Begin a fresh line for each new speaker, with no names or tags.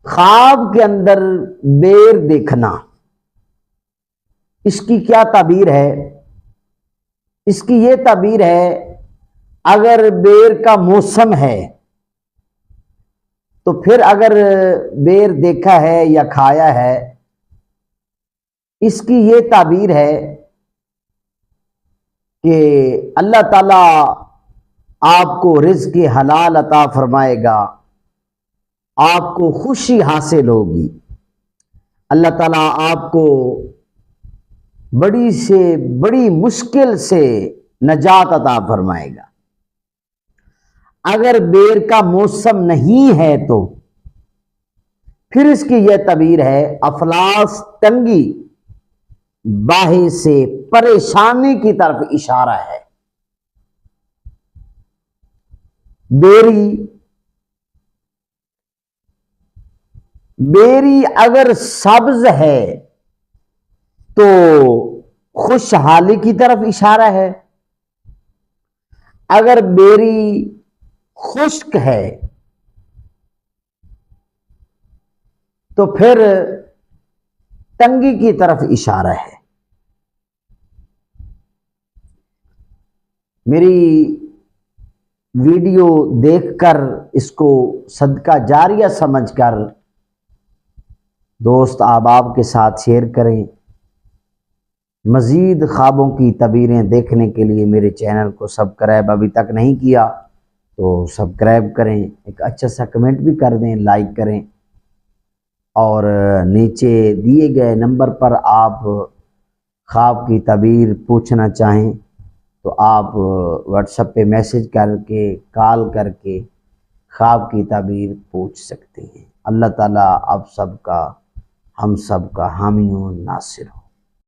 خواب کے اندر بیر دیکھنا، اس کی کیا تعبیر ہے؟ اس کی یہ تعبیر ہے، اگر بیر کا موسم ہے تو پھر اگر بیر دیکھا ہے یا کھایا ہے، اس کی یہ تعبیر ہے کہ اللہ تعالیٰ آپ کو رزق حلال عطا فرمائے گا، آپ کو خوشی حاصل ہوگی، اللہ تعالیٰ آپ کو بڑی سے بڑی مشکل سے نجات عطا فرمائے گا۔ اگر بیر کا موسم نہیں ہے تو پھر اس کی یہ تعبیر ہے، افلاس تنگی باعث سے پریشانی کی طرف اشارہ ہے۔ بیری اگر سبز ہے تو خوشحالی کی طرف اشارہ ہے، اگر بیری خشک ہے تو پھر تنگی کی طرف اشارہ ہے۔ میری ویڈیو دیکھ کر اس کو صدقہ جاریہ سمجھ کر دوست احباب کے ساتھ شیئر کریں۔ مزید خوابوں کی تعبیریں دیکھنے کے لیے میرے چینل کو سبسکرائب ابھی تک نہیں کیا تو سبسکرائب کریں، ایک اچھا سا کمنٹ بھی کر دیں، لائک کریں، اور نیچے دیے گئے نمبر پر آپ خواب کی تعبیر پوچھنا چاہیں تو آپ واٹس ایپ پہ میسج کر کے کال کر کے خواب کی تعبیر پوچھ سکتے ہیں۔ اللہ تعالیٰ آپ سب کا، ہم سب کا حامی و ناصر ہو۔